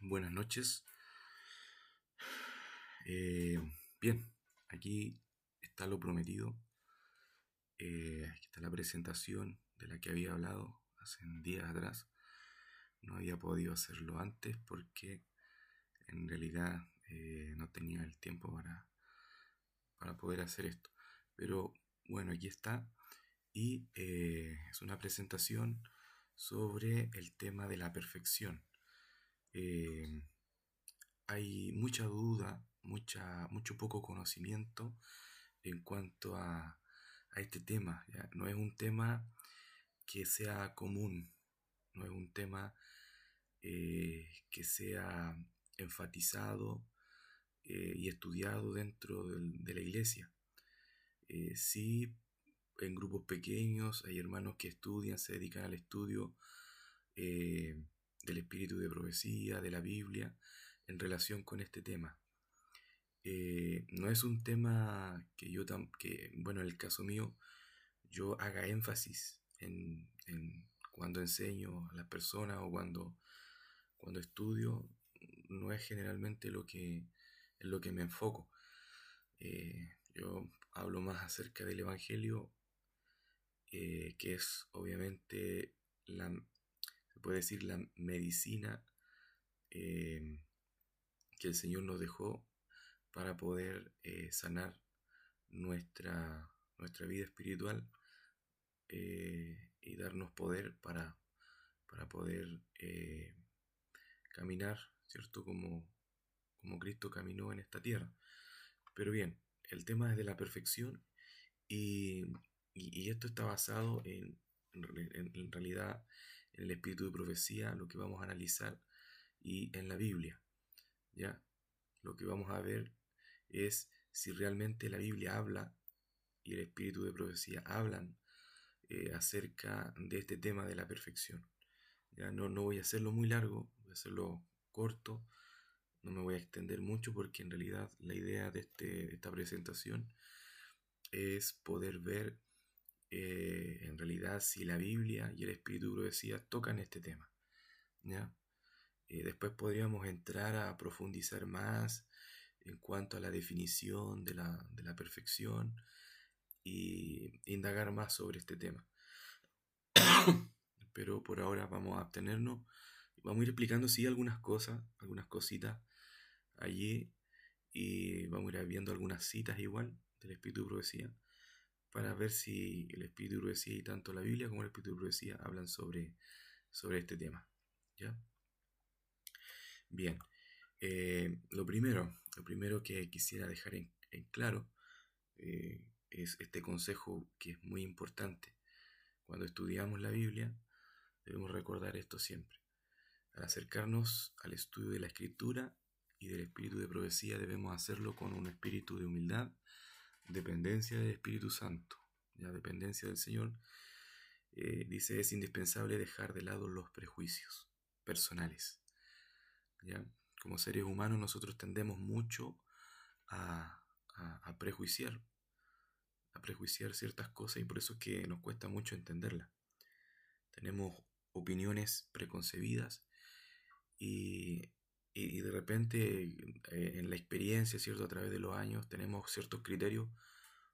Buenas noches. Eh, Bien, aquí está lo prometido. Aquí está la presentación de la que había hablado hace días atrás. No había podido hacerlo antes porque en realidad no tenía el tiempo para poder hacer esto. Pero bueno, aquí está. Y es una presentación sobre el tema de la perfección. Eh, Hay mucha duda, mucho poco conocimiento en cuanto a este tema. ¿Ya? No es un tema que sea común, no es un tema que sea enfatizado y estudiado dentro de la iglesia. Sí, en grupos pequeños hay hermanos que estudian, se dedican al estudio eh, del espíritu de profecía, de la Biblia, en relación con este tema. No es un tema que bueno, en el caso mío, yo haga énfasis en cuando enseño a las personas o cuando estudio, no es generalmente en lo que me enfoco. Yo hablo más acerca del Evangelio, que es obviamente se puede decir, la medicina eh, que el Señor nos dejó para poder sanar nuestra vida espiritual y darnos poder para poder caminar, ¿cierto? Como Cristo caminó en esta tierra. Pero bien, el tema es de la perfección y, y esto está basado en realidad en el espíritu de profecía, lo que vamos a analizar, y en la Biblia, ¿ya? Lo que vamos a ver es si realmente la Biblia habla y el espíritu de profecía hablan acerca de este tema de la perfección. Ya no voy a hacerlo muy largo, voy a hacerlo corto, no me voy a extender mucho porque en realidad la idea de esta presentación es poder ver en realidad si la Biblia y el espíritu de profecía tocan este tema. ¿Ya? Después podríamos entrar a profundizar más en cuanto a la definición de la perfección y indagar más sobre este tema. Pero por ahora vamos a abstenernos. Vamos a ir explicando, sí, algunas cosas, algunas cositas allí, y vamos a ir viendo algunas citas igual del Espíritu de Profecía para ver si el Espíritu de Profecía y tanto la Biblia como el Espíritu de Profecía hablan sobre este tema. ¿Ya? Bien, lo primero que quisiera dejar en claro es este consejo que es muy importante. Cuando estudiamos la Biblia, debemos recordar esto siempre. Al acercarnos al estudio de la Escritura y del espíritu de profecía, debemos hacerlo con un espíritu de humildad, dependencia del Espíritu Santo, ya dependencia del Señor. Dice, es indispensable dejar de lado los prejuicios personales. ¿Ya? Como seres humanos nosotros tendemos mucho a, a prejuiciar, a prejuiciar ciertas cosas, y por eso es que nos cuesta mucho entenderlas. Tenemos opiniones preconcebidas y, y de repente en la experiencia, ¿cierto? A través de los años tenemos ciertos criterios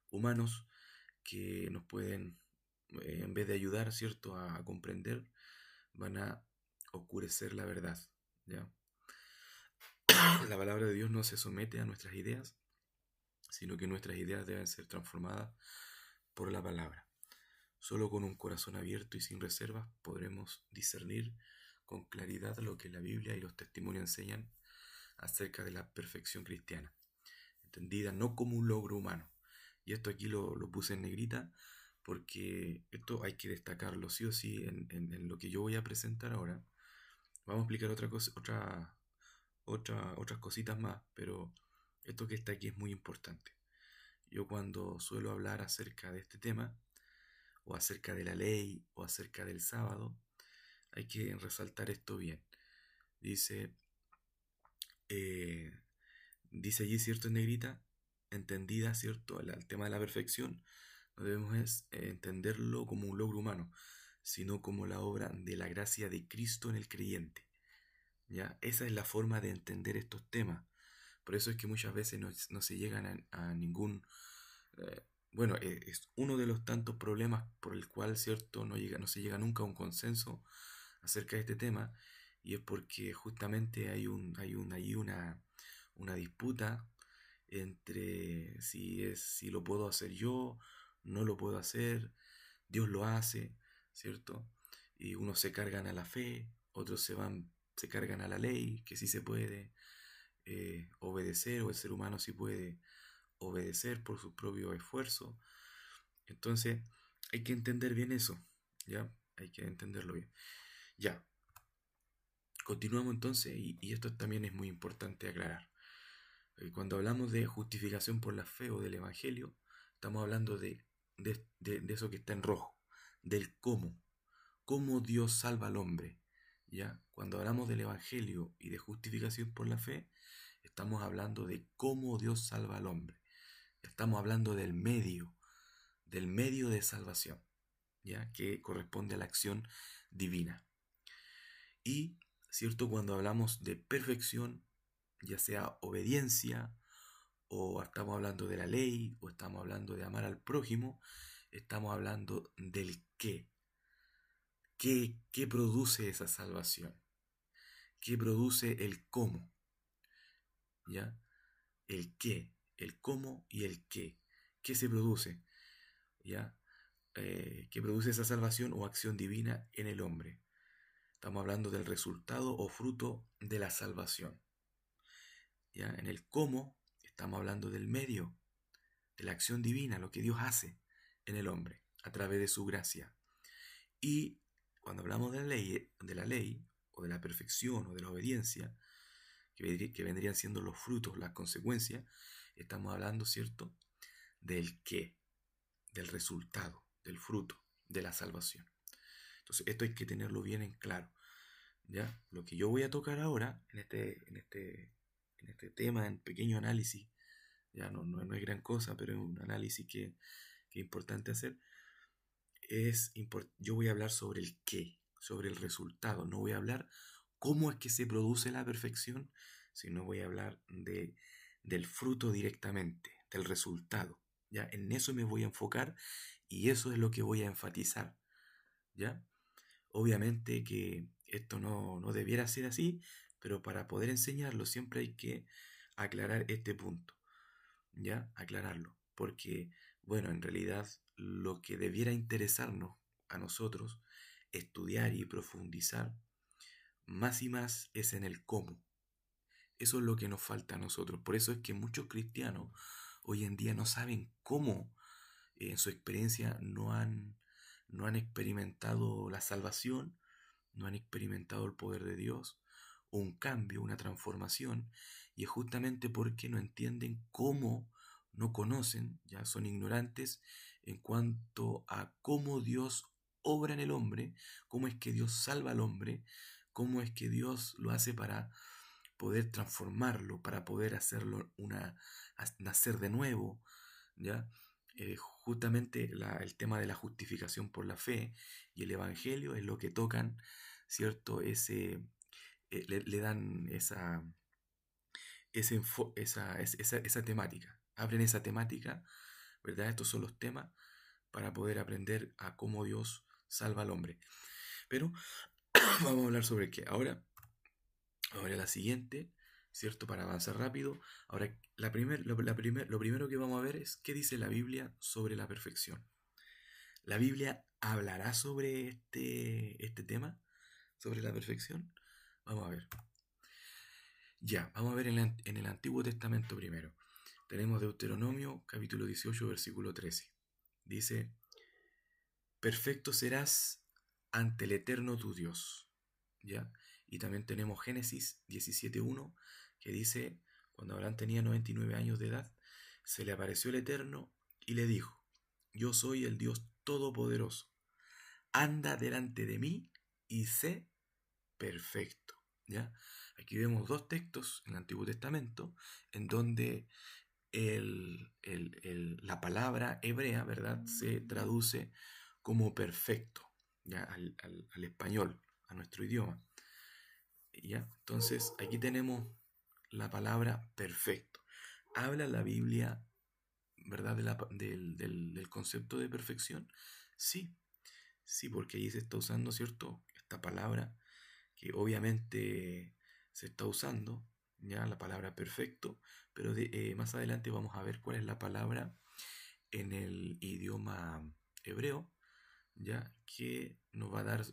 humanos que nos pueden, en vez de ayudar, ¿cierto? A comprender, van a oscurecer la verdad, ¿ya? La palabra de Dios no se somete a nuestras ideas, sino que nuestras ideas deben ser transformadas por la palabra. Solo con un corazón abierto y sin reservas podremos discernir con claridad lo que la Biblia y los testimonios enseñan acerca de la perfección cristiana, entendida no como un logro humano. Y esto aquí lo puse en negrita porque esto hay que destacarlo sí o sí en lo que yo voy a presentar ahora. Vamos a explicar otras cositas más, pero esto que está aquí es muy importante. Yo cuando suelo hablar acerca de este tema, o acerca de la ley, o acerca del sábado, hay que resaltar esto bien. Dice, eh, dice allí, ¿cierto? En negrita, entendida, ¿cierto? El tema de la perfección, no debemos entenderlo como un logro humano, sino como la obra de la gracia de Cristo en el creyente. ¿ya? Esa es la forma de entender estos temas. Por eso es que muchas veces no se llegan a ningún... bueno, es uno de los tantos problemas por el cual, ¿cierto?, no se llega nunca a un consenso acerca de este tema, y es porque justamente hay una disputa entre si lo puedo hacer yo, no lo puedo hacer, Dios lo hace, ¿cierto? Y unos se cargan a la fe, otros se cargan a la ley, que sí se puede obedecer, o el ser humano sí puede obedecer por su propio esfuerzo. Entonces, hay que entender bien eso, ¿ya? Hay que entenderlo bien. Ya, continuamos entonces, y esto también es muy importante aclarar. Cuando hablamos de justificación por la fe o del Evangelio, estamos hablando de eso que está en rojo, del cómo Dios salva al hombre. ¿Ya? Cuando hablamos del Evangelio y de justificación por la fe, estamos hablando de cómo Dios salva al hombre. Estamos hablando del medio de salvación, ¿ya? Que corresponde a la acción divina. Y, ¿cierto? Cuando hablamos de perfección, ya sea obediencia, o estamos hablando de la ley, o estamos hablando de amar al prójimo, estamos hablando del qué. ¿Qué produce esa salvación? ¿Qué produce el cómo? ¿Ya? El qué, el cómo y el qué. ¿Qué se produce? ¿Ya? ¿Qué produce esa salvación o acción divina en el hombre? Estamos hablando del resultado o fruto de la salvación. ¿Ya? En el cómo estamos hablando del medio, de la acción divina, lo que Dios hace en el hombre a través de su gracia. Y cuando hablamos de la ley o de la perfección o de la obediencia, que vendrían siendo los frutos, las consecuencias, estamos hablando, ¿cierto?, del qué, del resultado, del fruto, de la salvación. Entonces, esto hay que tenerlo bien en claro. ¿Ya? Lo que yo voy a tocar ahora, en este tema, en pequeño análisis, ya no es gran cosa, pero es un análisis que es importante hacer, yo voy a hablar sobre el qué, sobre el resultado. No voy a hablar cómo es que se produce la perfección, sino voy a hablar del fruto directamente, del resultado. ¿Ya? En eso me voy a enfocar y eso es lo que voy a enfatizar. ¿Ya? Obviamente que esto no debiera ser así, pero para poder enseñarlo siempre hay que aclarar este punto. ¿Ya? Aclararlo. Porque, bueno, en realidad lo que debiera interesarnos a nosotros, estudiar y profundizar más y más, es en el cómo. Eso es lo que nos falta a nosotros. Por eso es que muchos cristianos hoy en día no saben cómo, en su experiencia no han experimentado la salvación, no han experimentado el poder de Dios, un cambio, una transformación, y es justamente porque no entienden cómo, no conocen, ya son ignorantes en cuanto a cómo Dios obra en el hombre, cómo es que Dios salva al hombre, cómo es que Dios lo hace para poder transformarlo, para poder hacerlo nacer de nuevo, ¿ya? Justamente el tema de la justificación por la fe y el Evangelio es lo que tocan, ¿cierto? Le dan esa temática, abren esa temática, ¿verdad? Estos son los temas para poder aprender a cómo Dios salva al hombre. Pero vamos a hablar sobre qué. Ahora la siguiente, ¿cierto? Para avanzar rápido. Ahora, lo primero que vamos a ver es qué dice la Biblia sobre la perfección. ¿La Biblia hablará sobre este tema? ¿Sobre la perfección? Vamos a ver. Ya, vamos a ver en el Antiguo Testamento primero. Tenemos Deuteronomio capítulo 18, versículo 13. Dice, perfecto serás ante el Eterno tu Dios. ¿Ya? Y también tenemos Génesis 17.1, que dice, cuando Abraham tenía 99 años de edad, se le apareció el Eterno y le dijo, yo soy el Dios Todopoderoso, anda delante de mí y sé perfecto. ¿Ya? Aquí vemos dos textos en el Antiguo Testamento en donde la palabra hebrea, ¿verdad?, se traduce como perfecto, ¿ya? Al español, a nuestro idioma. ¿Ya? Entonces, aquí tenemos la palabra perfecto. ¿Habla la Biblia, verdad, del concepto de perfección? Sí, sí, porque ahí se está usando, ¿cierto? Esta palabra que obviamente se está usando, ya la palabra perfecto, pero más adelante vamos a ver cuál es la palabra en el idioma hebreo, ya que nos va a dar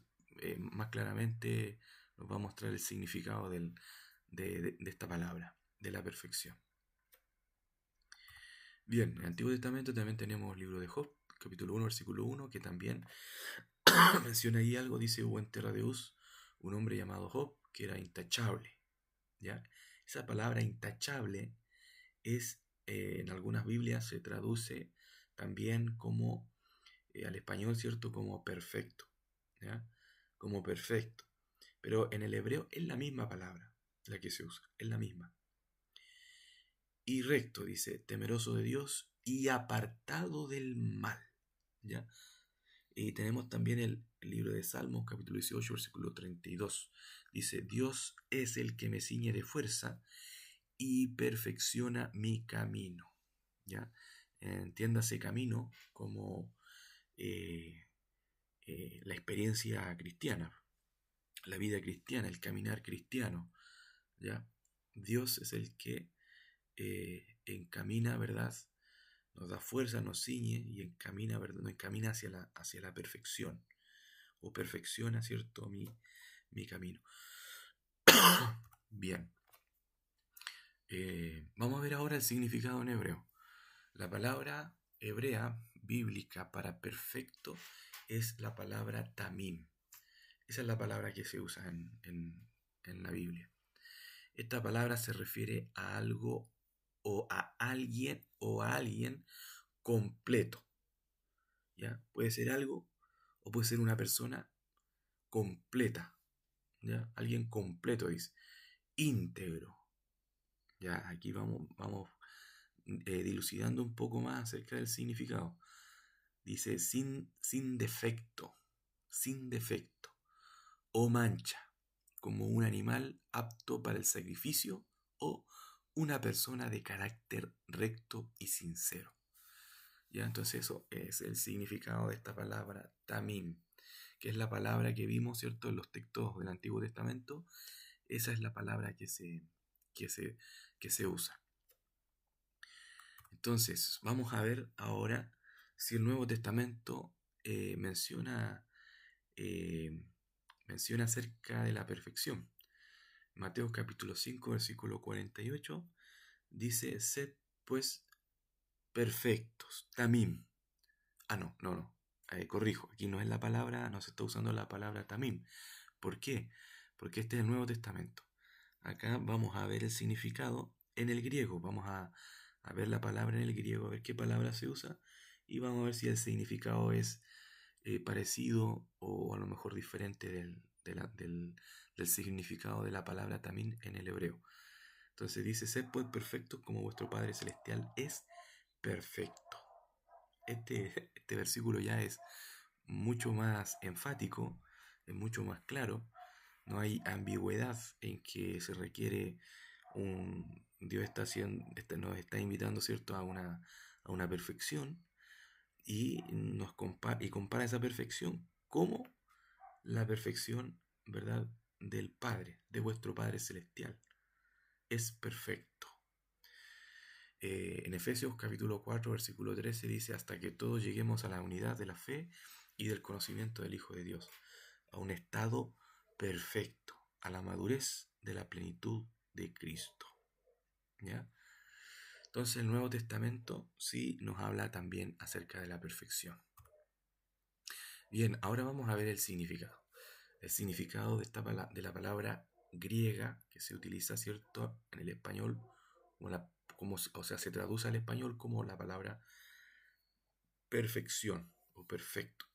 más claramente, nos va a mostrar el significado de esta palabra, de la perfección. Bien, en el Antiguo Testamento también tenemos el libro de Job, capítulo 1, versículo 1, que también menciona ahí algo, dice: hubo en tierra de Uz un hombre llamado Job, que era intachable. ¿Ya? Esa palabra intachable es, en algunas Biblias se traduce también como, al español, ¿cierto? Como perfecto, ¿ya? Como perfecto. Pero en el hebreo es la misma palabra la que se usa, es la misma. Y recto, dice, temeroso de Dios y apartado del mal, ¿ya? Y tenemos también el libro de Salmos, capítulo 18, versículo 32. Dice: Dios es el que me ciñe de fuerza y perfecciona mi camino. ¿Ya? Entiéndase camino como eh, la experiencia cristiana, la vida cristiana, el caminar cristiano. ¿Ya? Dios es el que encamina, ¿verdad? Nos da fuerza, nos ciñe y encamina, ¿verdad? Nos encamina hacia la perfección, o perfecciona, ¿cierto?, mi camino. Bien, vamos a ver ahora el significado en hebreo. La palabra hebrea bíblica para perfecto es la palabra tamim. Esa es la palabra que se usa en la Biblia. Esta palabra se refiere a algo o a alguien completo. ¿Ya? Puede ser algo o puede ser una persona completa. ¿Ya? Alguien completo, dice. Íntegro. Ya, aquí vamos dilucidando un poco más acerca del significado. Dice sin defecto, sin defecto, o mancha, como un animal apto para el sacrificio o una persona de carácter recto y sincero. Ya, entonces eso es el significado de esta palabra tamim, que es la palabra que vimos, ¿cierto?, en los textos del Antiguo Testamento. Esa es la palabra que se usa. Entonces, vamos a ver ahora si el Nuevo Testamento menciona acerca de la perfección. Mateo capítulo 5, versículo 48, dice: sed pues perfectos, tamim. No, corrijo, aquí no es la palabra, no se está usando la palabra tamim. ¿Por qué? Porque este es el Nuevo Testamento. Acá vamos a ver el significado en el griego, vamos a ver la palabra en el griego, a ver qué palabra se usa, y vamos a ver si el significado es parecido o a lo mejor diferente del significado de la palabra también en el hebreo. Entonces dice: sed pues perfectos como vuestro Padre Celestial es perfecto. Este versículo ya es mucho más enfático, es mucho más claro. No hay ambigüedad en que se requiere Dios nos está invitando, ¿cierto?, a una perfección, y compara esa perfección como la perfección, ¿verdad?, del Padre, de vuestro Padre Celestial. Es perfecto. En Efesios capítulo 4, versículo 13 dice: hasta que todos lleguemos a la unidad de la fe y del conocimiento del Hijo de Dios, a un estado perfecto, a la madurez de la plenitud de Cristo. ¿Ya? Entonces el Nuevo Testamento sí nos habla también acerca de la perfección. Bien, ahora vamos a ver el significado. El significado de la palabra griega que se utiliza, ¿cierto?, en el español, o sea, se traduce al español como la palabra perfección o perfecto.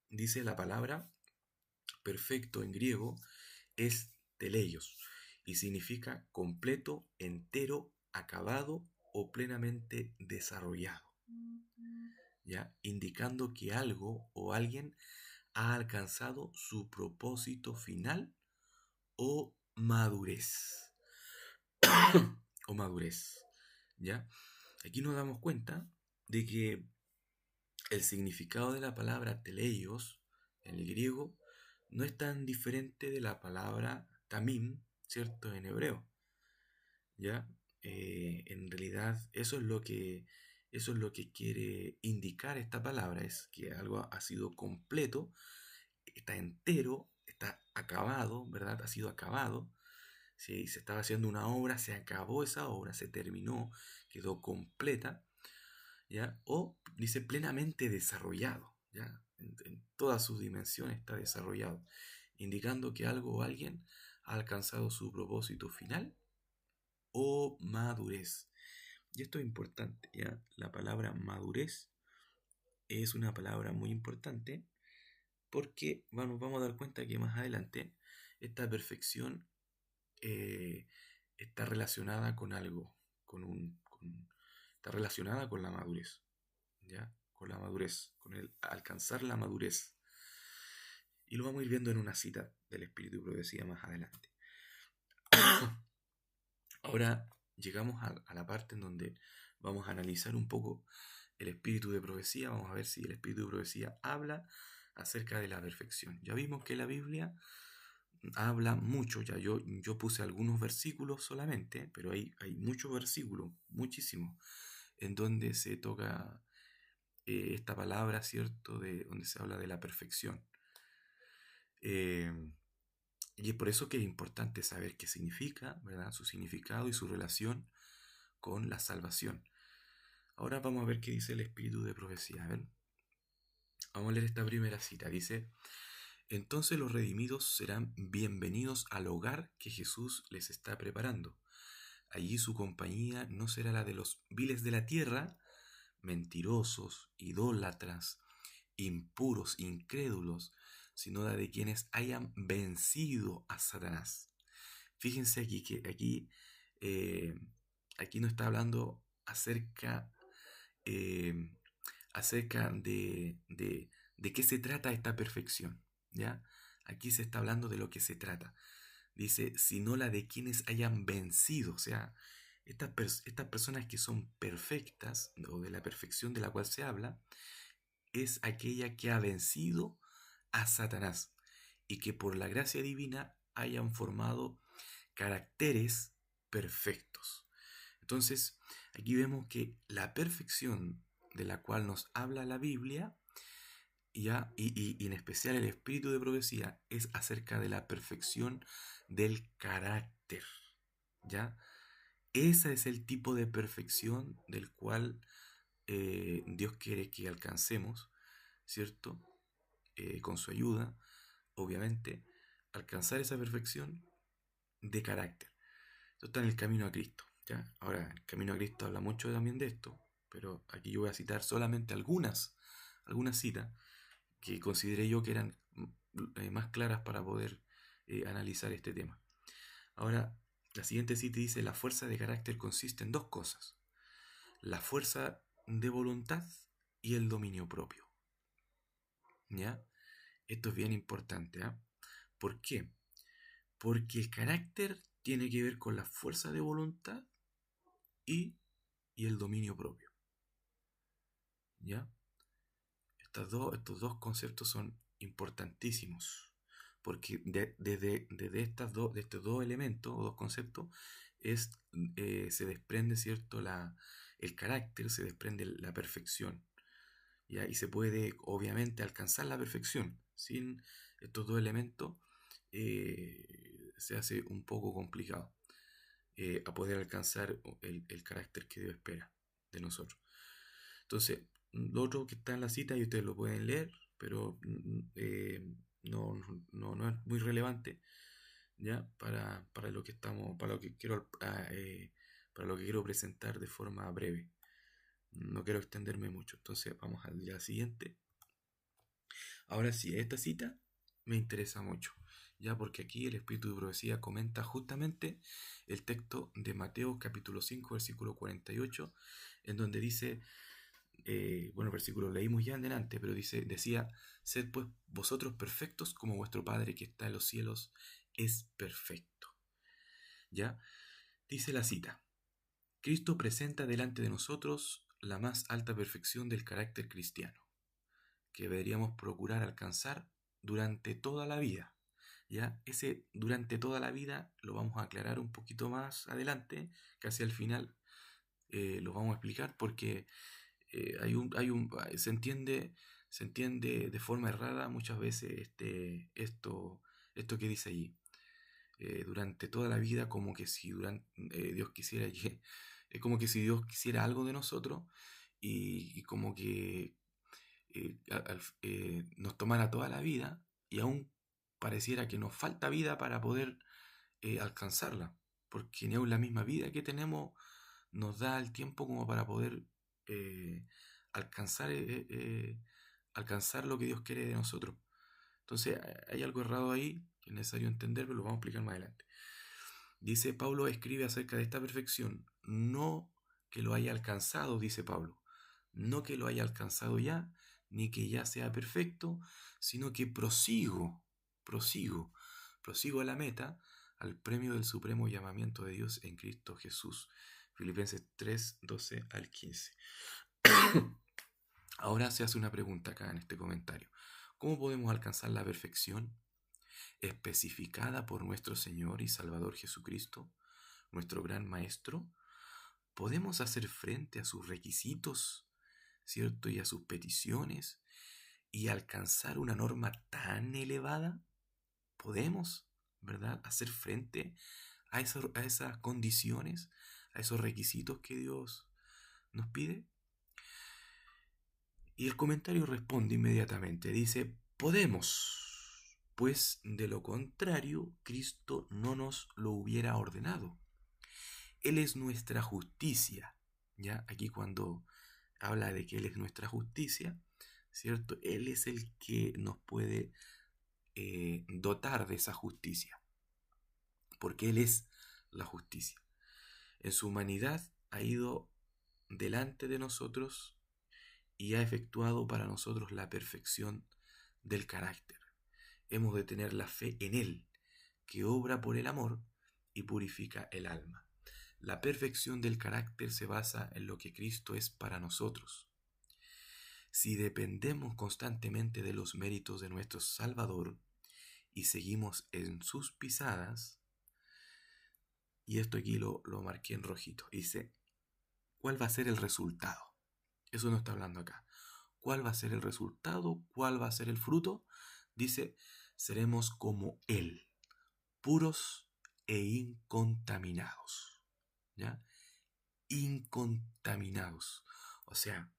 Dice la palabra perfecto en griego es teleios y significa completo, entero, acabado o plenamente desarrollado, ¿ya? Indicando que algo o alguien ha alcanzado su propósito final o madurez. O madurez. ¿Ya? Aquí nos damos cuenta de que el significado de la palabra teleios en el griego no es tan diferente de la palabra tamim, ¿cierto? En hebreo. ¿Ya? En realidad eso es lo que quiere indicar esta palabra, es que algo ha sido completo, está entero, está acabado, ¿verdad? Ha sido acabado. Si se estaba haciendo una obra, se acabó esa obra, se terminó, quedó completa, ¿ya? O dice plenamente desarrollado, ¿ya? En todas sus dimensiones está desarrollado, indicando que algo o alguien ha alcanzado su propósito final o madurez. Y esto es importante, ¿ya? La palabra madurez es una palabra muy importante porque vamos a dar cuenta que más adelante esta perfección está relacionada con algo, está relacionada con la madurez, ¿ya? Con la madurez, con el alcanzar la madurez. Y lo vamos a ir viendo en una cita del Espíritu de Profecía más adelante. Ahora llegamos a la parte en donde vamos a analizar un poco el Espíritu de Profecía. Vamos a ver si el Espíritu de Profecía habla acerca de la perfección. Ya vimos que la Biblia habla mucho, ya yo puse algunos versículos solamente, pero hay muchos versículos, muchísimos, en donde se toca esta palabra, ¿cierto? Donde se habla de la perfección. Eh, y es por eso que es importante saber qué significa, ¿verdad? Su significado y su relación con la salvación. Ahora vamos a ver qué dice el Espíritu de Profecía. A ver, vamos a leer esta primera cita. Dice: entonces los redimidos serán bienvenidos al hogar que Jesús les está preparando. Allí su compañía no será la de los viles de la tierra, mentirosos, idólatras, impuros, incrédulos, sino la de quienes hayan vencido a Satanás. Fíjense aquí que eh, aquí no está hablando eh, acerca de qué se trata esta perfección, ¿ya? Aquí se está hablando de lo que se trata. Dice, sino la de quienes hayan vencido, o sea, estas personas que son perfectas, o de la perfección de la cual se habla, es aquella que ha vencido a Satanás y que por la gracia divina hayan formado caracteres perfectos. Entonces, aquí vemos que la perfección de la cual nos habla la Biblia, ¿ya? Y en especial el espíritu de profecía, es acerca de la perfección del carácter, ¿ya? Ese es el tipo de perfección del cual Dios quiere que alcancemos, ¿cierto? Con su ayuda, obviamente, alcanzar esa perfección de carácter. Esto está en el camino a Cristo, ¿ya? Ahora, el camino a Cristo habla mucho también de esto, pero aquí yo voy a citar solamente algunas citas que consideré yo que eran más claras para poder analizar este tema. Ahora, la siguiente cita dice: la fuerza de carácter consiste en dos cosas: la fuerza de voluntad y el dominio propio. ¿Ya? Esto es bien importante, ¿ah? ¿Por qué? Porque el carácter tiene que ver con la fuerza de voluntad y, y el dominio propio. ¿Ya? Estos dos conceptos son importantísimos, porque desde estos dos elementos o dos conceptos se desprende, ¿cierto? El carácter, se desprende la perfección, ¿ya? Y se puede obviamente alcanzar la perfección. Sin estos dos elementos se hace un poco complicado a poder alcanzar el carácter que Dios espera de nosotros. Entonces, lo otro que está en la cita y ustedes lo pueden leer, pero no es muy relevante, ¿ya? Para lo que estamos, para lo que quiero presentar de forma breve. No quiero extenderme mucho. Entonces vamos al día siguiente. Ahora sí, esta cita me interesa mucho, ya porque aquí el Espíritu de Profecía comenta justamente el texto de Mateo capítulo 5 versículo 48, en donde dice, bueno, el versículo leímos ya en delante, pero decía: sed pues vosotros perfectos como vuestro Padre que está en los cielos es perfecto. ¿Ya? Dice la cita: Cristo presenta delante de nosotros la más alta perfección del carácter cristiano, que deberíamos procurar alcanzar durante toda la vida. ¿Ya? Ese durante toda la vida lo vamos a aclarar un poquito más adelante, casi al final lo vamos a explicar, porque se entiende de forma errada muchas veces esto que dice allí. Durante toda la vida, como que si Dios quisiera que, es como que si Dios quisiera algo de nosotros y como que nos tomara toda la vida y aún pareciera que nos falta vida para poder alcanzarla, porque ni aún la misma vida que tenemos nos da el tiempo como para poder eh, alcanzar, alcanzar lo que Dios quiere de nosotros. Entonces hay algo errado ahí que es necesario entender, pero lo vamos a explicar más adelante. Dice Pablo, escribe acerca de esta perfección, no que lo haya alcanzado, dice Pablo, no que lo haya alcanzado ya, ni que ya sea perfecto, sino que prosigo a la meta, al premio del supremo llamamiento de Dios en Cristo Jesús. Filipenses 3, 12 al 15. Ahora se hace una pregunta acá en este comentario. ¿Cómo podemos alcanzar la perfección especificada por nuestro Señor y Salvador Jesucristo, nuestro gran Maestro? ¿Podemos hacer frente a sus requisitos, cierto, y a sus peticiones y alcanzar una norma tan elevada? ¿Podemos, verdad, hacer frente a esas condiciones, a esos requisitos que Dios nos pide? Y el comentario responde inmediatamente, dice, podemos, pues de lo contrario, Cristo no nos lo hubiera ordenado. Él es nuestra justicia, ¿ya? Aquí cuando habla de que Él es nuestra justicia, ¿cierto? Él es el que nos puede dotar de esa justicia, porque Él es la justicia. En su humanidad ha ido delante de nosotros y ha efectuado para nosotros la perfección del carácter. Hemos de tener la fe en Él, que obra por el amor y purifica el alma. La perfección del carácter se basa en lo que Cristo es para nosotros. Si dependemos constantemente de los méritos de nuestro Salvador y seguimos en sus pisadas, y esto aquí lo marqué en rojito, dice, ¿cuál va a ser el resultado? Eso no está hablando acá. ¿Cuál va a ser el resultado? ¿Cuál va a ser el fruto? Dice, seremos como Él, puros e incontaminados. ¿Ya? Incontaminados. O sea,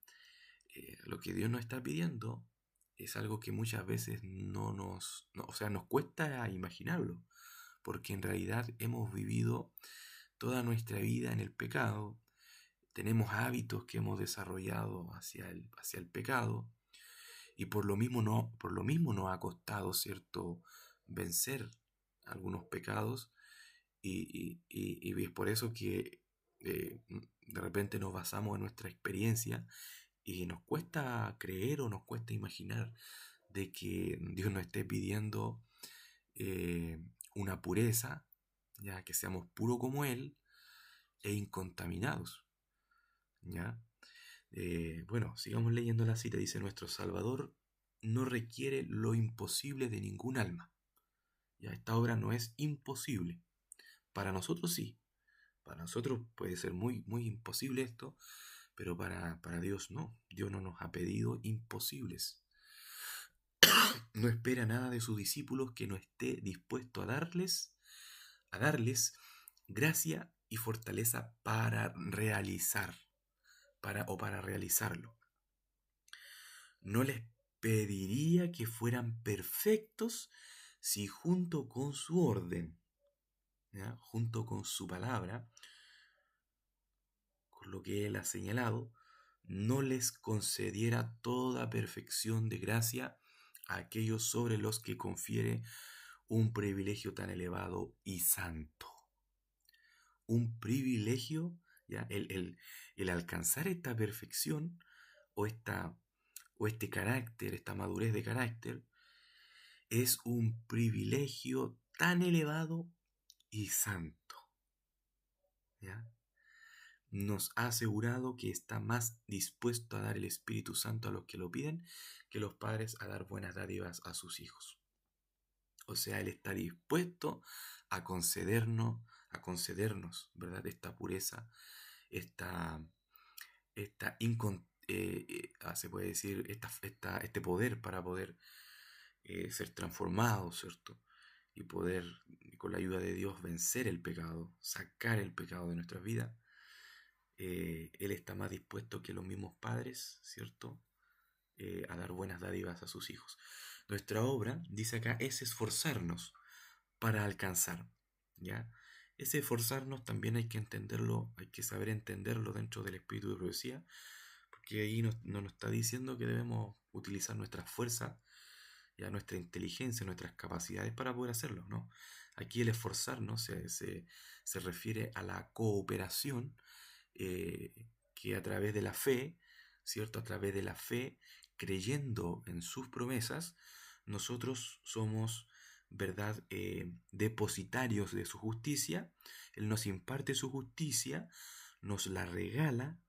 lo que Dios nos está pidiendo es algo que muchas veces nos cuesta imaginarlo, porque en realidad hemos vivido toda nuestra vida en el pecado, tenemos hábitos que hemos desarrollado hacia el pecado, y por lo mismo nos ha costado, ¿cierto?, vencer algunos pecados, y es por eso que de repente nos basamos en nuestra experiencia y nos cuesta creer o nos cuesta imaginar de que Dios nos esté pidiendo eh, una pureza, ya que seamos puros como Él e incontaminados. ¿Ya? Bueno, sigamos leyendo la cita. Dice, nuestro Salvador no requiere lo imposible de ningún alma. Ya, esta obra no es imposible. Para nosotros sí. Para nosotros puede ser muy, muy imposible esto, pero para Dios no. Dios no nos ha pedido imposibles. No espera nada de sus discípulos que no esté dispuesto a darles gracia y fortaleza para realizar, para realizarlo. No les pediría que fueran perfectos si junto con su orden, ¿ya?, junto con su palabra, con lo que Él ha señalado, no les concediera toda perfección de gracia a aquellos sobre los que confiere un privilegio tan elevado y santo. Un privilegio, ¿ya? El alcanzar esta perfección o este carácter, esta madurez de carácter, es un privilegio tan elevado y santo, ¿ya? Nos ha asegurado que está más dispuesto a dar el Espíritu Santo a los que lo piden que los padres a dar buenas dádivas a sus hijos. O sea, Él está dispuesto a concedernos, ¿verdad? Esta pureza, esta, se puede decir, este poder para poder ser transformados, ¿cierto? Y poder, con la ayuda de Dios, vencer el pecado, sacar el pecado de nuestras vidas. Él está más dispuesto que los mismos padres, ¿cierto? A dar buenas dádivas a sus hijos. Nuestra obra, dice acá, es esforzarnos para alcanzar, ¿ya? Ese esforzarnos también hay que entenderlo, hay que saber entenderlo dentro del espíritu de profecía, porque ahí no nos está diciendo que debemos utilizar nuestra fuerza, ya nuestra inteligencia, nuestras capacidades para poder hacerlo, ¿no? Aquí el esforzarnos se refiere a la cooperación que a través de la fe, ¿cierto? A través de la fe, creyendo en sus promesas, nosotros somos, ¿verdad? Depositarios de su justicia. Él nos imparte su justicia, nos la regala,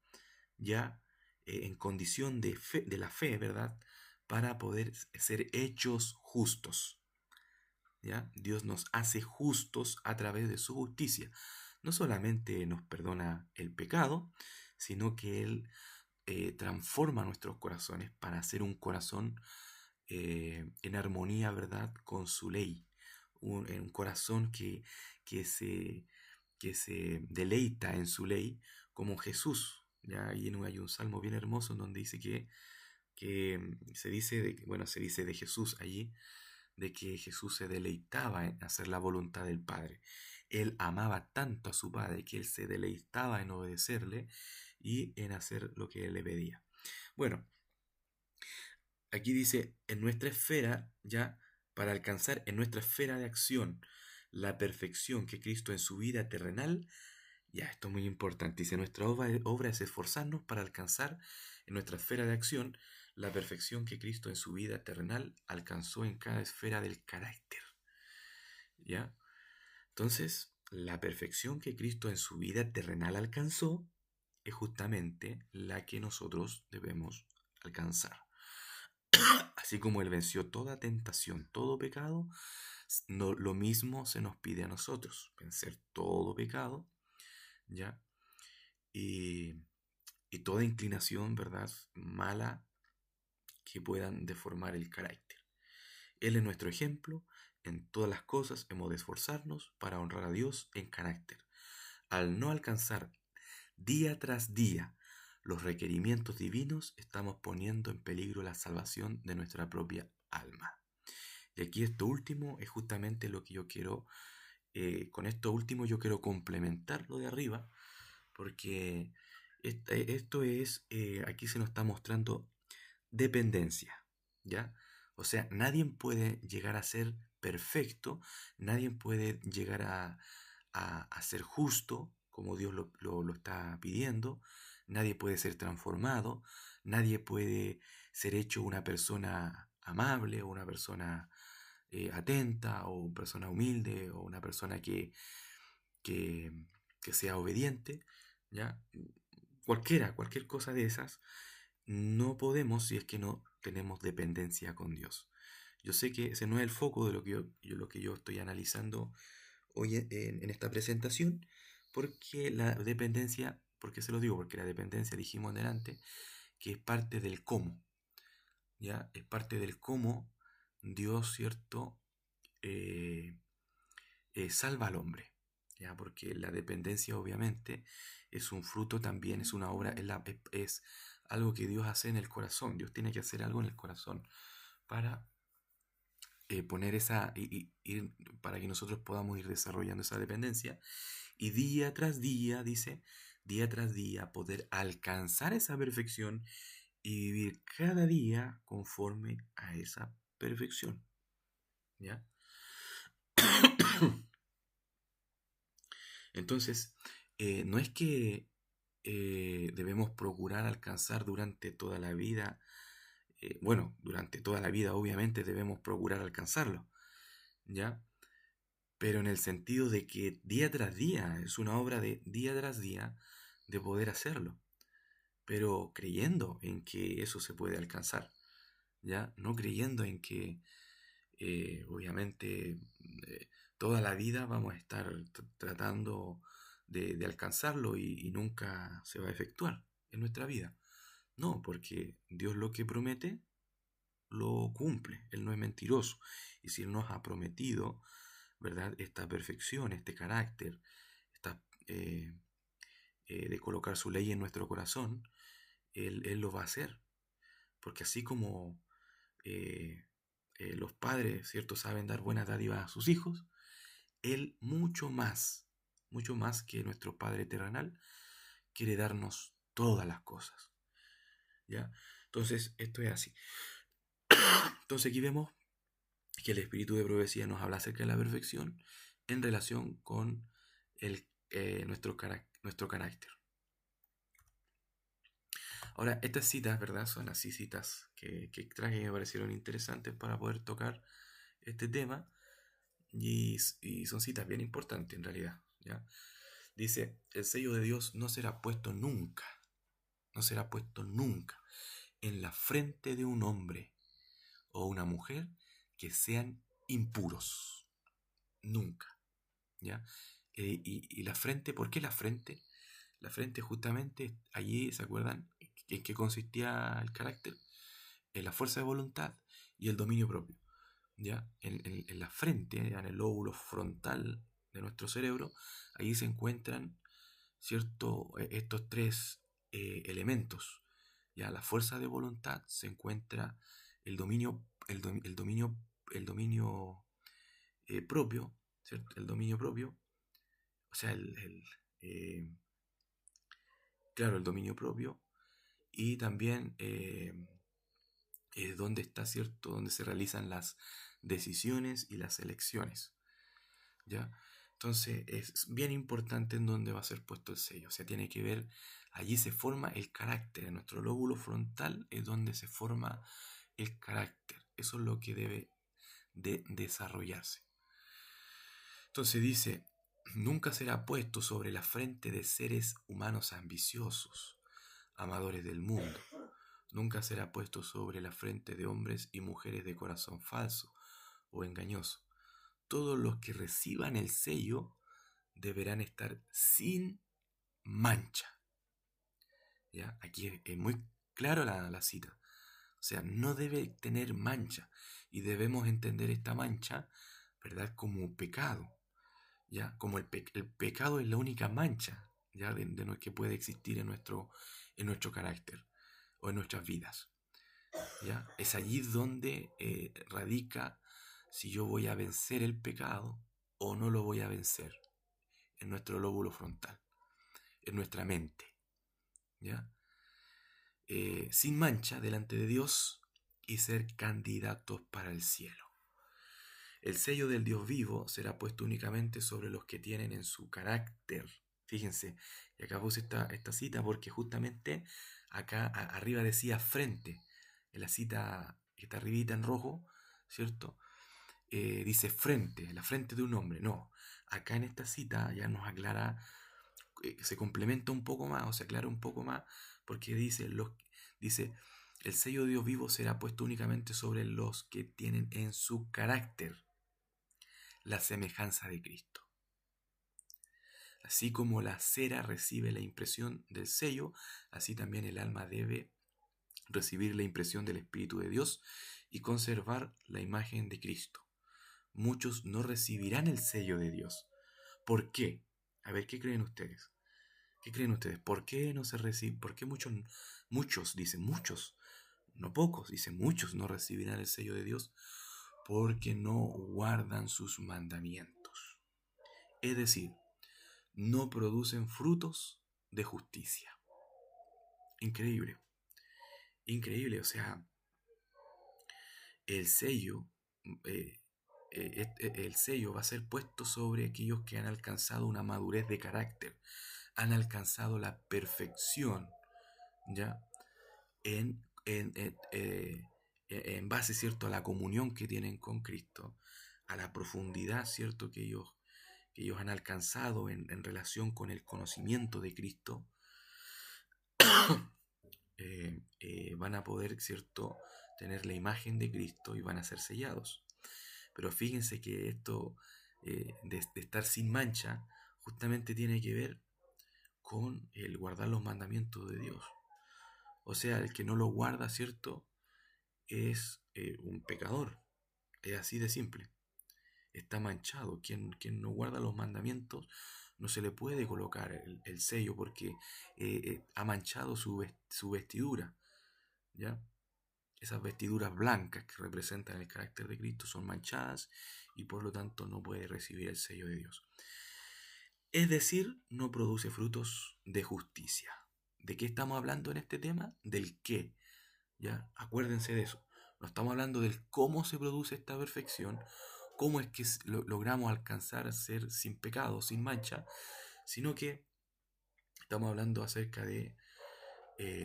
ya en condición de fe, de la fe, ¿verdad? Para poder ser hechos justos. ¿Ya? Dios nos hace justos a través de su justicia. No solamente nos perdona el pecado, sino que Él transforma nuestros corazones para hacer un corazón en armonía, ¿verdad?, con su ley. Un corazón que se deleita en su ley, como Jesús. ¿Ya? Ahí hay un salmo bien hermoso en donde dice que se dice de Jesús allí, de que Jesús se deleitaba en hacer la voluntad del Padre. Él amaba tanto a su Padre que él se deleitaba en obedecerle y en hacer lo que él le pedía. Bueno, aquí dice, en nuestra esfera, ya, para alcanzar en nuestra esfera de acción la perfección que Cristo en su vida terrenal, ya, esto es muy importante, dice, nuestra obra es esforzarnos para alcanzar en nuestra esfera de acción la perfección que Cristo en su vida terrenal alcanzó en cada esfera del carácter. ¿Ya? Entonces, la perfección que Cristo en su vida terrenal alcanzó es justamente la que nosotros debemos alcanzar. Así como Él venció toda tentación, todo pecado, lo mismo se nos pide a nosotros, vencer todo pecado, ¿ya? Y toda inclinación, ¿verdad?, mala que puedan deformar el carácter. Él es nuestro ejemplo. En todas las cosas hemos de esforzarnos para honrar a Dios en carácter. Al no alcanzar día tras día los requerimientos divinos, estamos poniendo en peligro la salvación de nuestra propia alma. Y aquí esto último es justamente lo que yo quiero, con esto último yo quiero complementar lo de arriba, porque esto es, aquí se nos está mostrando dependencia, ¿ya? O sea, nadie puede llegar a ser perfecto, nadie puede llegar a ser justo como Dios lo está pidiendo, nadie puede ser transformado, nadie puede ser hecho una persona amable o una persona atenta o una persona humilde o una persona que, que sea obediente, ¿ya? Cualquier cosa de esas, no podemos si es que no tenemos dependencia con Dios. Yo sé que ese no es el foco de lo que yo estoy analizando hoy en esta presentación, porque la dependencia, ¿por qué se lo digo? Porque la dependencia, dijimos delante, que es parte del cómo, ¿ya? Es parte del cómo Dios, ¿cierto?, eh, salva al hombre, ¿ya? Porque la dependencia obviamente es un fruto también, es una obra, es algo que Dios hace en el corazón. Dios tiene que hacer algo en el corazón para poner para que nosotros podamos ir desarrollando esa dependencia y día tras día, dice, día tras día poder alcanzar esa perfección y vivir cada día conforme a esa perfección, ¿ya? Entonces, no es que debemos procurar alcanzar durante toda la vida, durante toda la vida obviamente debemos procurar alcanzarlo, ¿ya? pero en el sentido de que día tras día, es una obra de día tras día de poder hacerlo, pero creyendo en que eso se puede alcanzar, ¿ya? No creyendo en que obviamente toda la vida vamos a estar tratando de alcanzarlo y nunca se va a efectuar en nuestra vida. No, porque Dios lo que promete lo cumple, Él no es mentiroso. Y si Él nos ha prometido, ¿verdad? Esta perfección, este carácter, esta, de colocar su ley en nuestro corazón, Él lo va a hacer. Porque así como eh, los padres, ¿cierto?, saben dar buenas dádivas a sus hijos, Él mucho más que nuestro Padre terrenal, quiere darnos todas las cosas, ¿ya? Entonces, esto es así. Entonces aquí vemos que el espíritu de profecía nos habla acerca de la perfección en relación con nuestro carácter. Ahora, estas citas, ¿verdad? Son así citas que traje y me parecieron interesantes para poder tocar este tema y son citas bien importantes en realidad, ¿ya? Dice, el sello de Dios no será puesto nunca en la frente de un hombre o una mujer que sean impuros. Nunca, ¿ya? Y la frente, ¿por qué la frente? La frente justamente, allí, ¿se acuerdan? ¿En qué consistía el carácter? En la fuerza de voluntad y el dominio propio, ¿ya? En la frente, en el lóbulo frontal de nuestro cerebro, ahí se encuentran, ¿cierto? Estos tres elementos, ¿ya? La fuerza de voluntad, se encuentra el dominio, el dominio propio, ¿cierto? El dominio propio, o sea, eh, claro, el dominio propio, y también donde está, ¿cierto? Donde se realizan las decisiones y las elecciones, ¿ya? Entonces es bien importante en dónde va a ser puesto el sello, o sea, tiene que ver, allí se forma el carácter, en nuestro lóbulo frontal es donde se forma el carácter, eso es lo que debe de desarrollarse. Entonces dice, nunca será puesto sobre la frente de seres humanos ambiciosos, amadores del mundo. Nunca será puesto sobre la frente de hombres y mujeres de corazón falso o engañoso. Todos los que reciban el sello deberán estar sin mancha. ¿Ya? Aquí es muy claro la cita. O sea, no debe tener mancha. Y debemos entender esta mancha, ¿verdad?, como pecado. ¿Ya? Como el pecado es la única mancha, ¿ya?, de que puede existir en nuestro carácter o en nuestras vidas, ¿ya? Es allí donde radica si yo voy a vencer el pecado o no lo voy a vencer, en nuestro lóbulo frontal, en nuestra mente, ¿ya? Sin mancha delante de Dios y ser candidatos para el cielo. El sello del Dios vivo será puesto únicamente sobre los que tienen en su carácter. Fíjense, y acá puse esta cita porque justamente acá arriba decía frente. En la cita que está arribita en rojo, ¿cierto? Dice frente, la frente de un hombre. No, acá en esta cita ya nos aclara, se complementa un poco más, o se aclara un poco más, porque dice, el sello de Dios vivo será puesto únicamente sobre los que tienen en su carácter la semejanza de Cristo. Así como la cera recibe la impresión del sello, así también el alma debe recibir la impresión del Espíritu de Dios y conservar la imagen de Cristo. Muchos no recibirán el sello de Dios. ¿Por qué? A ver, ¿qué creen ustedes? ¿Qué creen ustedes? ¿Por qué no se recibe? ¿Por qué muchos, dicen muchos, no pocos, dicen muchos no recibirán el sello de Dios? Porque no guardan sus mandamientos. Es decir, no producen frutos de justicia. Increíble, increíble, o sea, el sello, el sello va a ser puesto sobre aquellos que han alcanzado una madurez de carácter, han alcanzado la perfección, ¿ya? En base, ¿cierto?, a la comunión que tienen con Cristo, a la profundidad, ¿cierto?, que ellos han alcanzado en relación con el conocimiento de Cristo, van a poder, ¿cierto?, tener la imagen de Cristo y van a ser sellados. Pero fíjense que esto de estar sin mancha justamente tiene que ver con el guardar los mandamientos de Dios. O sea, el que no lo guarda, ¿cierto?, es un pecador. Es así de simple. Está manchado. Quien no guarda los mandamientos no se le puede colocar el sello porque ha manchado su vestidura. ¿Ya? Esas vestiduras blancas que representan el carácter de Cristo son manchadas y por lo tanto no puede recibir el sello de Dios. Es decir, no produce frutos de justicia. ¿De qué estamos hablando en este tema? Del qué. ¿Ya? Acuérdense de eso. No estamos hablando del cómo se produce esta perfección, cómo es que logramos alcanzar a ser sin pecado, sin mancha, sino que estamos hablando acerca de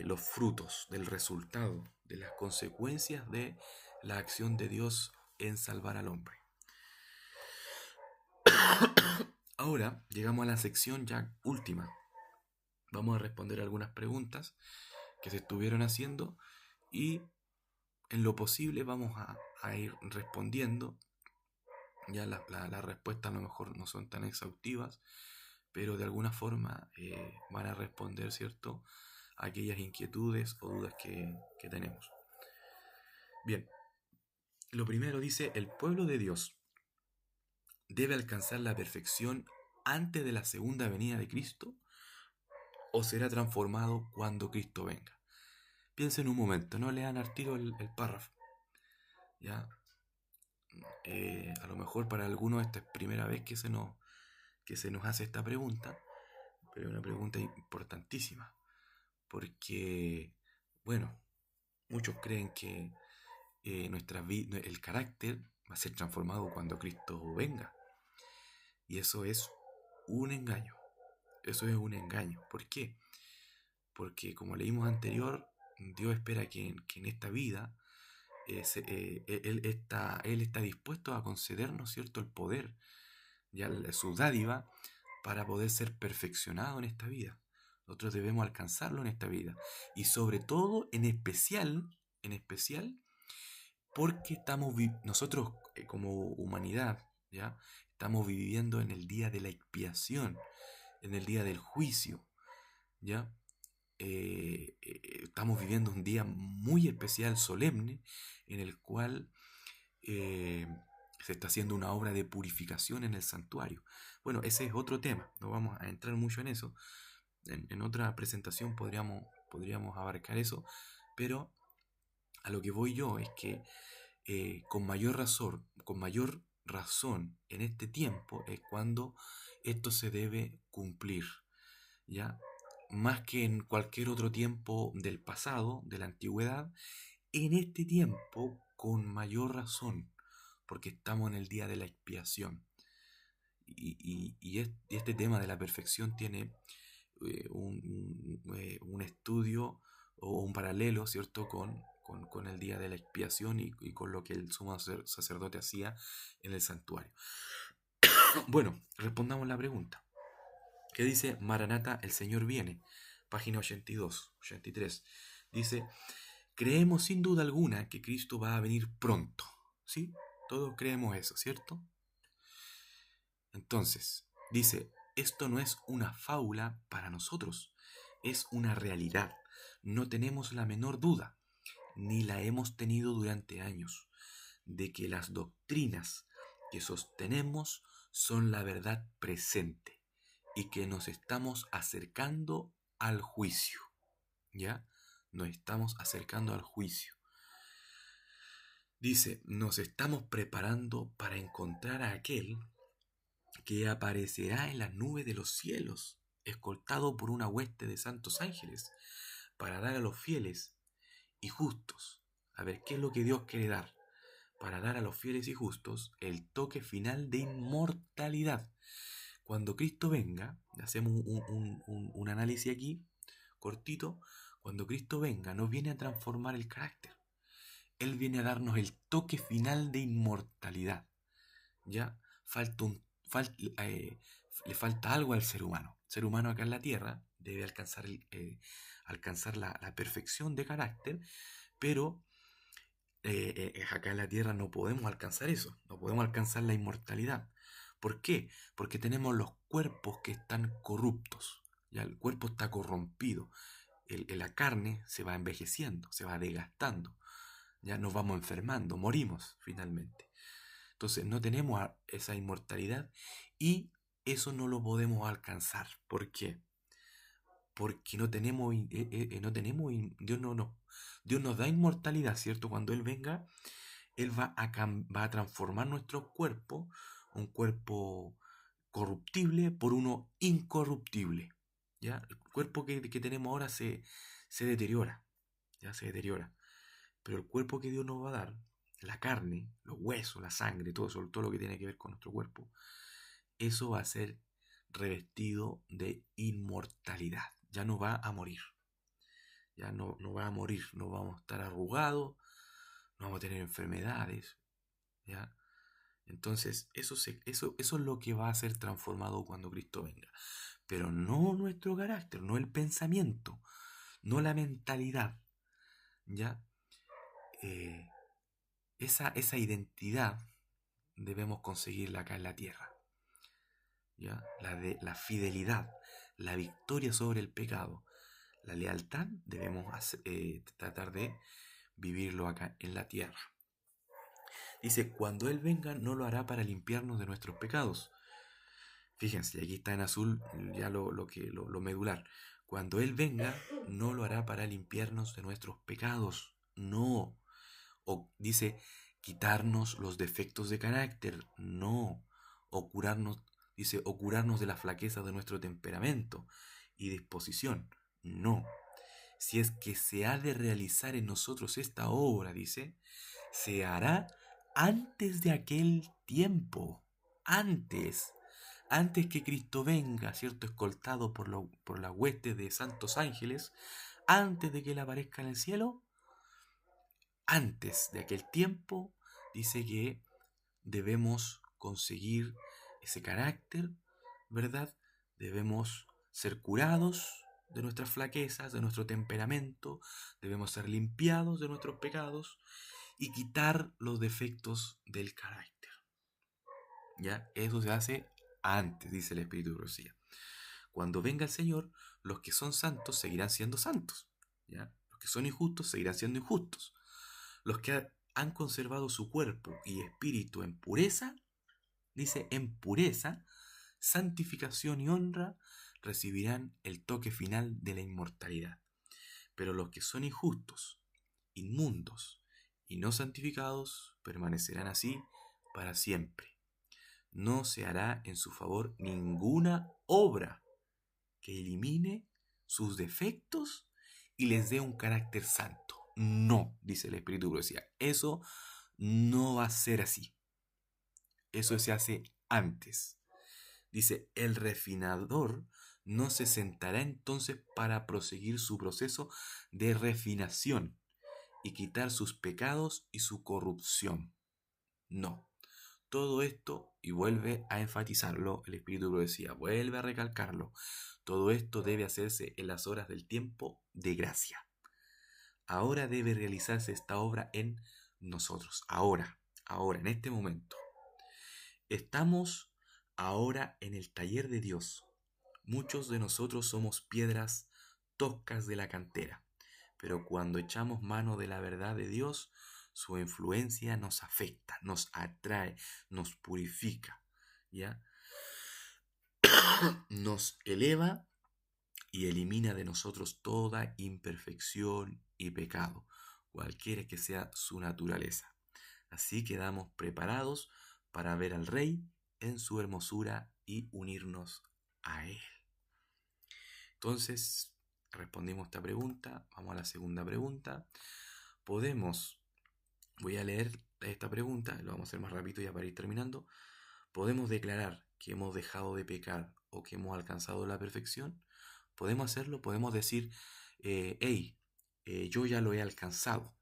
los frutos, del resultado, de las consecuencias de la acción de Dios en salvar al hombre. Ahora llegamos a la sección ya última. Vamos a responder algunas preguntas que se estuvieron haciendo y en lo posible vamos a ir respondiendo. Ya las respuestas a lo mejor no son tan exhaustivas, pero de alguna forma van a responder, ¿cierto?, a aquellas inquietudes o dudas que tenemos. Bien, lo primero dice, el pueblo de Dios debe alcanzar la perfección antes de la segunda venida de Cristo o será transformado cuando Cristo venga. Piensen un momento, no lean al tiro el párrafo. ¿Ya? A lo mejor para algunos esta es primera vez que se nos hace esta pregunta, pero es una pregunta importantísima, porque, bueno, muchos creen que el carácter va a ser transformado cuando Cristo venga, y eso es un engaño. Eso es un engaño. ¿Por qué? Porque como leímos anterior, Dios espera que en esta vida Él está dispuesto a concedernos, ¿cierto?, el poder, ya su dádiva, para poder ser perfeccionado en esta vida. Nosotros debemos alcanzarlo en esta vida. Y sobre todo, en especial, porque nosotros como humanidad, ¿ya?, estamos viviendo en el día de la expiación, en el día del juicio, ¿ya? Estamos viviendo un día muy especial, solemne, en el cual se está haciendo una obra de purificación en el santuario. Bueno, ese es otro tema, no vamos a entrar mucho en eso. En otra presentación podríamos abarcar eso, pero a lo que voy yo es que con mayor razón en este tiempo es cuando esto se debe cumplir, ¿ya? Más que en cualquier otro tiempo del pasado, de la antigüedad, en este tiempo con mayor razón, porque estamos en el día de la expiación. Y este tema de la perfección tiene un estudio o un paralelo, ¿cierto?, con el día de la expiación y con lo que el sumo sacerdote hacía en el santuario. Bueno, respondamos la pregunta. ¿Qué dice Maranata, el Señor viene? Página 82, 83. Dice, creemos sin duda alguna que Cristo va a venir pronto. ¿Sí? Todos creemos eso, ¿cierto? Entonces, dice, esto no es una fábula para nosotros, es una realidad. No tenemos la menor duda, ni la hemos tenido durante años, de que las doctrinas que sostenemos son la verdad presente y que nos estamos acercando al juicio. ¿Ya? Nos estamos acercando al juicio. Dice, nos estamos preparando para encontrar a aquel que aparecerá en las nubes de los cielos, escoltado por una hueste de santos ángeles, para dar a los fieles y justos. A ver, ¿qué es lo que Dios quiere dar? Para dar a los fieles y justos el toque final de inmortalidad. Cuando Cristo venga, hacemos un análisis aquí, cortito, cuando Cristo venga, no viene a transformar el carácter. Él viene a darnos el toque final de inmortalidad. ya le falta algo al ser humano. El ser humano acá en la tierra debe alcanzar la perfección de carácter, pero acá en la tierra no podemos alcanzar eso, no podemos alcanzar la inmortalidad. ¿Por qué? Porque tenemos los cuerpos que están corruptos, ya el cuerpo está corrompido, la carne se va envejeciendo, se va desgastando, ya nos vamos enfermando, morimos finalmente. Entonces no tenemos esa inmortalidad y eso no lo podemos alcanzar. ¿Por qué? Porque Dios nos da inmortalidad, ¿cierto? Cuando Él venga, Él va a transformar nuestro cuerpo, un cuerpo corruptible, por uno incorruptible. ¿Ya? El cuerpo que tenemos ahora se deteriora, ya se deteriora. Pero el cuerpo que Dios nos va a dar, la carne, los huesos, la sangre, todo lo que tiene que ver con nuestro cuerpo, eso va a ser revestido de inmortalidad. Ya no va a morir. Ya no va a morir. No vamos a estar arrugados, no vamos a tener enfermedades. ¿Ya? Entonces, eso es lo que va a ser transformado cuando Cristo venga. Pero no nuestro carácter, no el pensamiento, no la mentalidad. ¿Ya? Eh, esa identidad debemos conseguirla acá en la tierra. ¿Ya? La fidelidad, la victoria sobre el pecado, la lealtad, debemos tratar de vivirlo acá en la tierra. Dice, cuando Él venga no lo hará para limpiarnos de nuestros pecados. Fíjense, aquí está en azul ya lo medular. Cuando Él venga no lo hará para limpiarnos de nuestros pecados. No. O dice, quitarnos los defectos de carácter. No. O curarnos, dice, o curarnos de la flaqueza de nuestro temperamento y disposición. No. Si es que se ha de realizar en nosotros esta obra, dice, se hará antes de aquel tiempo. Antes que Cristo venga, ¿cierto? Escoltado por la hueste de santos ángeles, antes de que Él aparezca en el cielo, antes de aquel tiempo, dice que debemos conseguir ese carácter, ¿verdad? Debemos ser curados de nuestras flaquezas, de nuestro temperamento, debemos ser limpiados de nuestros pecados y quitar los defectos del carácter. ¿Ya? Eso se hace antes, dice el Espíritu de Profecía. Cuando venga el Señor, los que son santos seguirán siendo santos, ¿ya? Los que son injustos seguirán siendo injustos. Los que han conservado su cuerpo y espíritu en pureza, dice en pureza, santificación y honra, recibirán el toque final de la inmortalidad. Pero los que son injustos, inmundos y no santificados permanecerán así para siempre. No se hará en su favor ninguna obra que elimine sus defectos y les dé un carácter santo. No, dice el Espíritu de Profecía. Eso no va a ser así. Eso se hace antes. Dice, el refinador no se sentará entonces para proseguir su proceso de refinación y quitar sus pecados y su corrupción. No. Todo esto, y vuelve a enfatizarlo, el Espíritu de Profecía, vuelve a recalcarlo, todo esto debe hacerse en las horas del tiempo de gracia. Ahora debe realizarse esta obra en nosotros, ahora, en este momento. Estamos ahora en el taller de Dios. Muchos de nosotros somos piedras toscas de la cantera, pero cuando echamos mano de la verdad de Dios, su influencia nos afecta, nos atrae, nos purifica, ¿ya? Nos eleva y elimina de nosotros toda imperfección y pecado, cualquiera que sea su naturaleza. Así quedamos preparados para ver al Rey en su hermosura y unirnos a Él. Entonces, respondimos esta pregunta. Vamos a la segunda pregunta. Voy a leer esta pregunta, lo vamos a hacer más rápido ya para ir terminando. ¿Podemos declarar que hemos dejado de pecar o que hemos alcanzado la perfección? ¿Podemos hacerlo? Podemos decir, yo ya lo he alcanzado,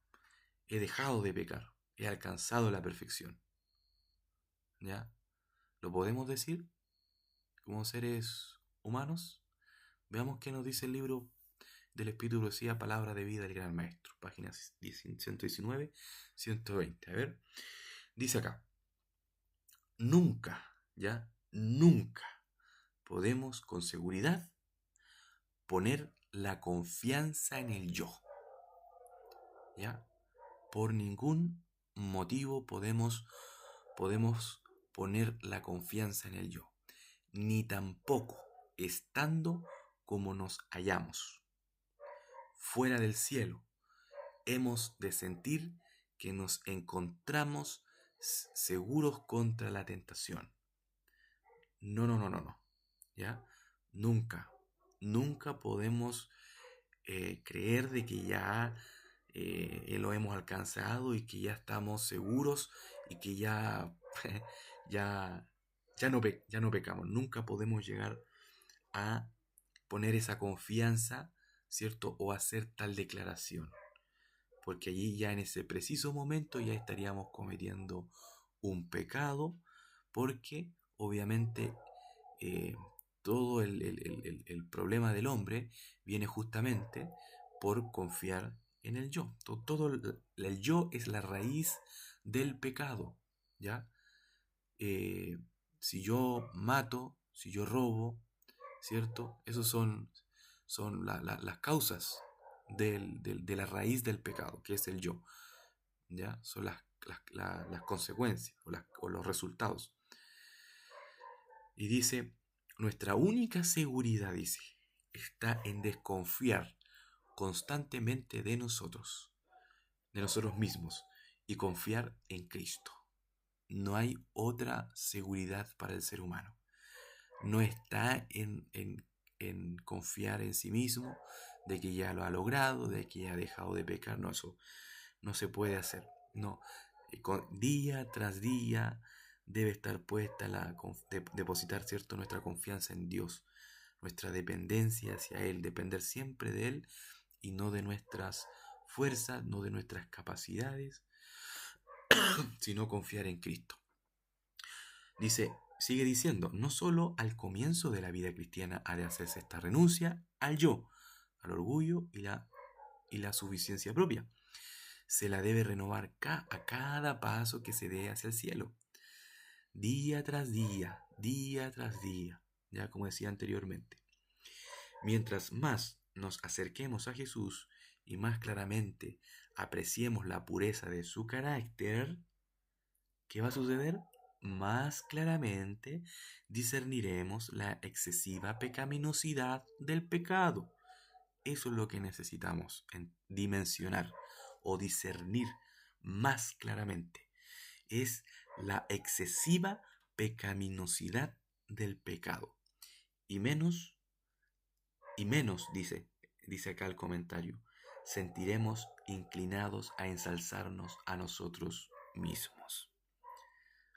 he dejado de pecar, he alcanzado la perfección. ¿Ya? ¿Lo podemos decir como seres humanos? Veamos qué nos dice el libro del Espíritu y Profecía, Palabra de Vida del Gran Maestro, páginas 119, 120. A ver, dice acá, nunca, ya, nunca podemos con seguridad poner la confianza en el yo, ¿ya? Por ningún motivo podemos poner la confianza en el yo, ni tampoco estando como nos hallamos, fuera del cielo, hemos de sentir que nos encontramos seguros contra la tentación. No, no, no, no, no, ¿ya? Nunca, nunca podemos creer de que ya lo hemos alcanzado y que ya estamos seguros y que ya, ya, ya no pecamos. Nunca podemos llegar a poner esa confianza, ¿cierto? O hacer tal declaración. Porque allí ya en ese preciso momento ya estaríamos cometiendo un pecado, porque obviamente eh, todo el problema del hombre viene justamente por confiar en el yo. Todo el yo es la raíz del pecado, ¿ya? Eh, si yo mato, si yo robo, ¿cierto? Esos son las causas de la raíz del pecado, que es el yo, ¿ya? Son las consecuencias o los resultados. Y dice, nuestra única seguridad, dice, está en desconfiar constantemente de nosotros mismos, y confiar en Cristo. No hay otra seguridad para el ser humano. No está en confiar en sí mismo, de que ya lo ha logrado, de que ya ha dejado de pecar. No, eso no se puede hacer. No, día tras día debe estar puesta depositar, ¿cierto?, nuestra confianza en Dios, nuestra dependencia hacia Él, depender siempre de Él y no de nuestras fuerzas, no de nuestras capacidades, sino confiar en Cristo. Sigue diciendo, no solo al comienzo de la vida cristiana ha de hacerse esta renuncia al yo, al orgullo y la suficiencia propia. Se la debe renovar a cada paso que se dé hacia el cielo. Día tras día, ya como decía anteriormente. Mientras más nos acerquemos a Jesús y más claramente apreciemos la pureza de su carácter, ¿qué va a suceder? Más claramente discerniremos la excesiva pecaminosidad del pecado. Eso es lo que necesitamos dimensionar o discernir más claramente. Es la excesiva pecaminosidad del pecado. Y menos, dice acá el comentario, sentiremos inclinados a ensalzarnos a nosotros mismos.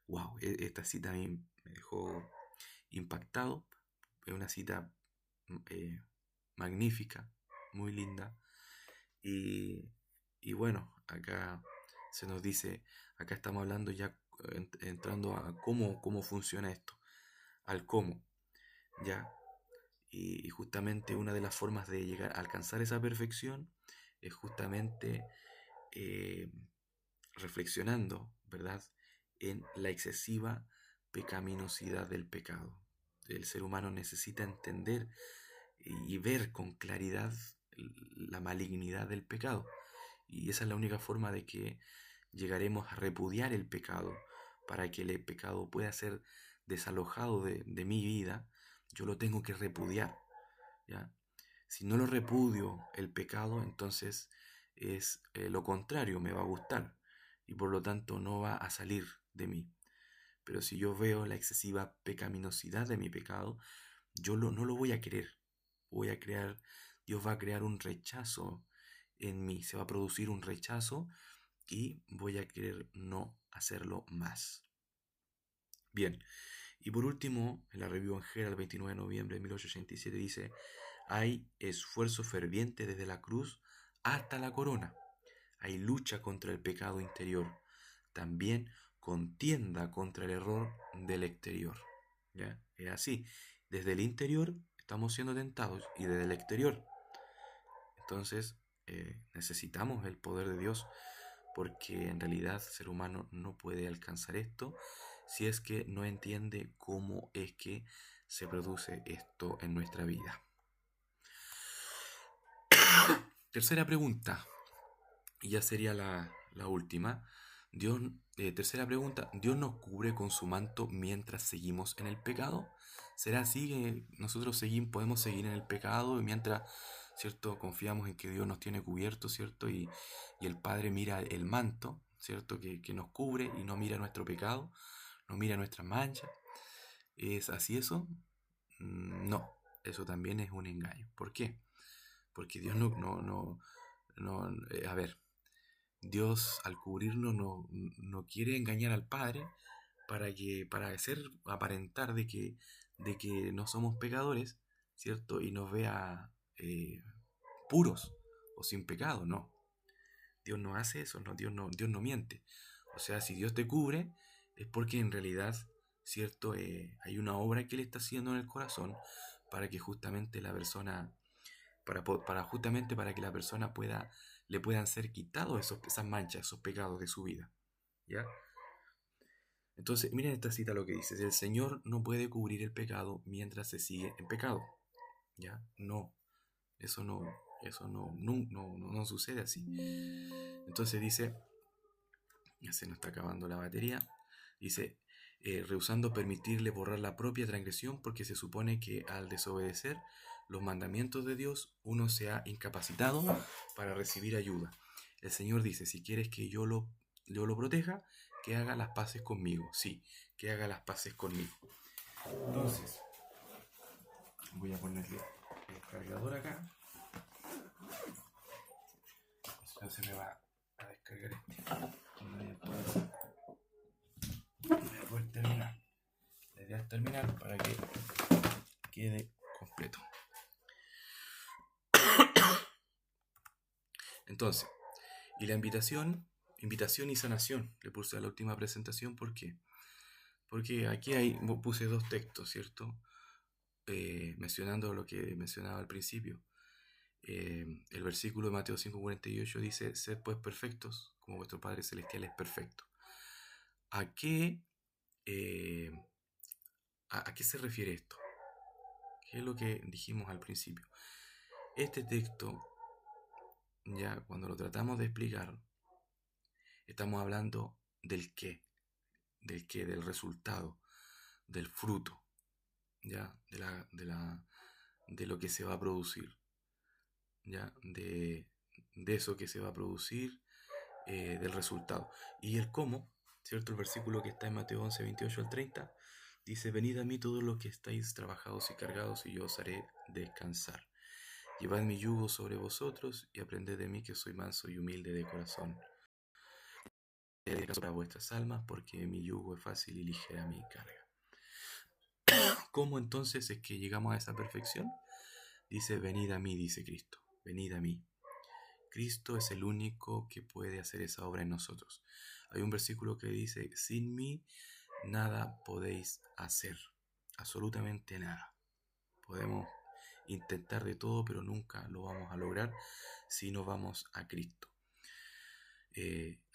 Wow, esta cita a mí me dejó impactado. Es una cita magnífica, muy linda. Y bueno, acá se nos dice, acá estamos hablando ya, entrando a cómo funciona esto, al cómo, ya. Y justamente una de las formas de llegar a alcanzar esa perfección es justamente eh, reflexionando, ¿verdad?, en la excesiva pecaminosidad del pecado. El ser humano necesita entender y ver con claridad la malignidad del pecado. Y esa es la única forma de que llegaremos a repudiar el pecado. Para que el pecado pueda ser desalojado de mi vida, yo lo tengo que repudiar, ¿ya? Si no lo repudio el pecado, entonces es lo contrario, me va a gustar y por lo tanto no va a salir de mí. Pero si yo veo la excesiva pecaminosidad de mi pecado, no lo voy a querer. Dios va a crear un rechazo en mí, se va a producir un rechazo y voy a querer no hacerlo más. Bien, y por último, en la Review Angel, el 29 de noviembre de 1887, dice: hay esfuerzo ferviente desde la cruz hasta la corona. Hay lucha contra el pecado interior, también contienda contra el error del exterior. ¿Ya? Es así. Desde el interior estamos siendo tentados y desde el exterior. Entonces necesitamos el poder de Dios, porque en realidad el ser humano no puede alcanzar esto si es que no entiende cómo es que se produce esto en nuestra vida. Tercera pregunta, y ya sería la última. Tercera pregunta, ¿Dios nos cubre con su manto mientras seguimos en el pecado? ¿Será así que nosotros podemos seguir en el pecado y mientras, cierto, confiamos en que Dios nos tiene cubierto, cierto, y el Padre mira el manto, cierto, que nos cubre y no mira nuestro pecado, no mira nuestras manchas? ¿Es así eso? No, eso también es un engaño. ¿Por qué? Porque Dios a ver, Dios al cubrirnos no quiere engañar al Padre para aparentar de que no somos pecadores, ¿cierto? Y nos vea puros o sin pecado, no. Dios no hace eso, no, Dios no miente. O sea, si Dios te cubre, es porque en realidad, ¿cierto? Hay una obra que Él está haciendo en el corazón para que justamente la persona, justamente para que la persona le puedan ser quitados esas manchas, esos pecados de su vida. ¿Ya? Entonces, miren esta cita lo que dice: el Señor no puede cubrir el pecado mientras se sigue en pecado. ¿Ya? No, eso no sucede así. Entonces dice, ya se nos está acabando la batería, dice, rehusando permitirle borrar la propia transgresión, porque se supone que al desobedecer los mandamientos de Dios, uno se ha incapacitado para recibir ayuda. El Señor dice, si quieres que yo lo proteja, que haga las paces conmigo. Sí, que haga las paces conmigo. Entonces, voy a ponerle el cargador acá. Ya se me va a descargar Voy a poder terminar. La idea es terminar para que quede completo. Entonces, y la invitación y sanación, le puse a la última presentación. ¿Por qué? Porque aquí puse dos textos, ¿cierto? Mencionando lo que mencionaba al principio. El versículo de Mateo 5:48 dice, sed pues perfectos, como vuestro Padre Celestial es perfecto. ¿A qué se refiere esto? ¿Qué es lo que dijimos al principio? Este texto, ya cuando lo tratamos de explicar, estamos hablando del qué, del resultado, del fruto, ya, de lo que se va a producir, ya, de eso que se va a producir, del resultado. Y el cómo, ¿cierto? El versículo que está en Mateo 11, 28 al 30, dice, venid a mí todos los que estáis trabajados y cargados, y yo os haré descansar. Llevad mi yugo sobre vosotros y aprended de mí, que soy manso y humilde de corazón. Descanso para vuestras almas, porque mi yugo es fácil y ligera mi carga. ¿Cómo entonces es que llegamos a esa perfección? Dice, venid a mí, dice Cristo, venid a mí. Cristo es el único que puede hacer esa obra en nosotros. Hay un versículo que dice, sin mí nada podéis hacer, absolutamente nada. Podemos intentar de todo, pero nunca lo vamos a lograr si no vamos a Cristo.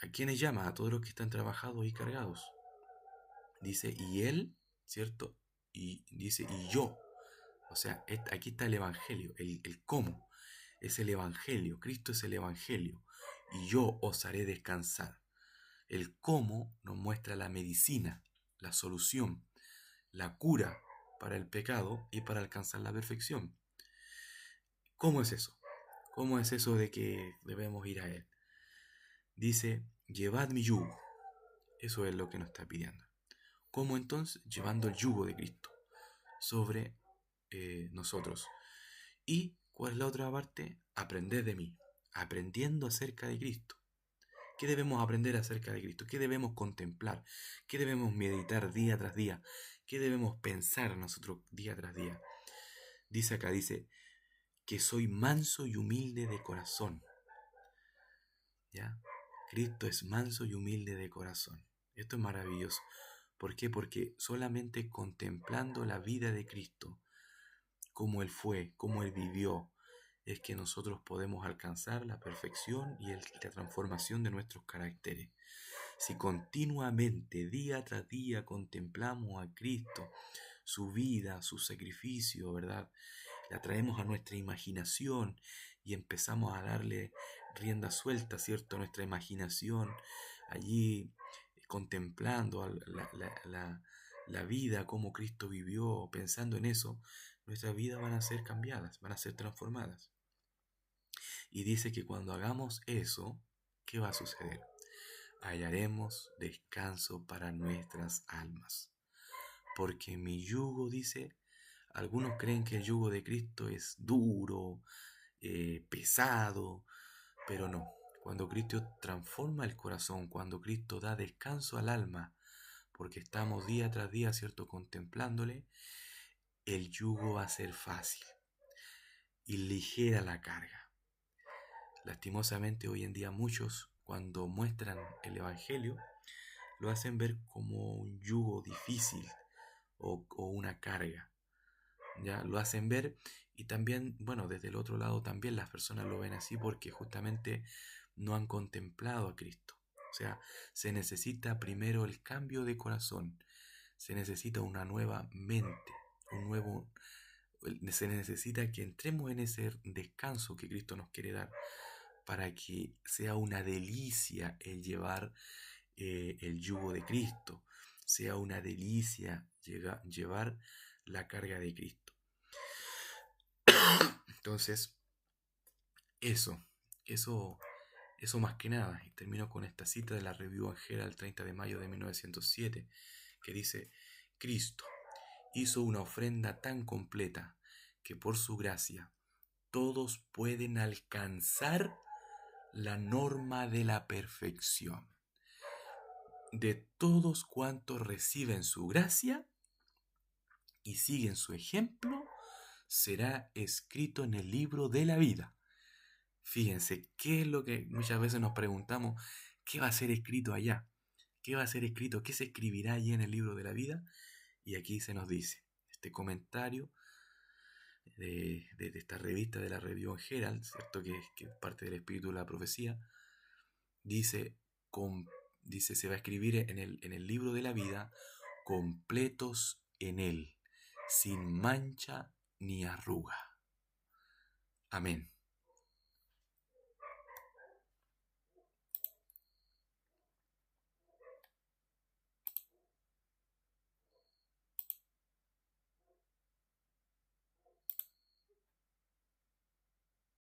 ¿A quiénes llama? A todos los que están trabajados y cargados. Dice, y Él, ¿cierto? Y dice, y yo. O sea, aquí está el Evangelio, el cómo. Es el Evangelio, Cristo es el Evangelio. Y yo os haré descansar. El cómo nos muestra la medicina, la solución, la cura para el pecado y para alcanzar la perfección. ¿Cómo es eso? ¿Cómo es eso de que debemos ir a Él? Dice, llevad mi yugo. Eso es lo que nos está pidiendo. ¿Cómo entonces? Llevando el yugo de Cristo sobre nosotros. ¿Y cuál es la otra parte? Aprender de mí, aprendiendo acerca de Cristo. ¿Qué debemos aprender acerca de Cristo? ¿Qué debemos contemplar? ¿Qué debemos meditar día tras día? ¿Qué debemos pensar nosotros día tras día? Dice acá, dice, que soy manso y humilde de corazón. ¿Ya? Cristo es manso y humilde de corazón. Esto es maravilloso. ¿Por qué? Porque solamente contemplando la vida de Cristo, cómo Él fue, cómo Él vivió, es que nosotros podemos alcanzar la perfección y la transformación de nuestros caracteres. Si continuamente, día tras día, contemplamos a Cristo, su vida, su sacrificio, ¿verdad? La traemos a nuestra imaginación y empezamos a darle rienda suelta, ¿cierto? A nuestra imaginación, allí contemplando la vida, cómo Cristo vivió, pensando en eso, nuestras vidas van a ser cambiadas, van a ser transformadas. Y dice que cuando hagamos eso, ¿qué va a suceder? Hallaremos descanso para nuestras almas. Porque mi yugo, dice, algunos creen que el yugo de Cristo es duro, pesado, pero no. Cuando Cristo transforma el corazón, cuando Cristo da descanso al alma, porque estamos día tras día, ¿cierto?, contemplándole, el yugo va a ser fácil y ligera la carga. Lastimosamente hoy en día muchos, cuando muestran el Evangelio, lo hacen ver como un yugo difícil o una carga. Ya lo hacen ver, y también, bueno, desde el otro lado también las personas lo ven así porque justamente no han contemplado a Cristo. O sea, se necesita primero el cambio de corazón, se necesita una nueva mente, se necesita que entremos en ese descanso que Cristo nos quiere dar para que sea una delicia el llevar el yugo de Cristo, sea una delicia llevar la carga de Cristo. Entonces, eso más que nada. Y termino con esta cita de la Review and Herald 30 de mayo de 1907, que dice: Cristo hizo una ofrenda tan completa que por su gracia todos pueden alcanzar la norma de la perfección. De todos cuantos reciben su gracia y siguen su ejemplo, será escrito en el libro de la vida. Fíjense, ¿qué es lo que muchas veces nos preguntamos? ¿Qué va a ser escrito allá? ¿Qué va a ser escrito? ¿Qué se escribirá allí en el libro de la vida? Y aquí se nos dice, este comentario de esta revista de la Review and Herald, ¿cierto? Que es parte del espíritu de la profecía, dice, se va a escribir en el libro de la vida, completos en él, sin mancha ni arruga. Amén.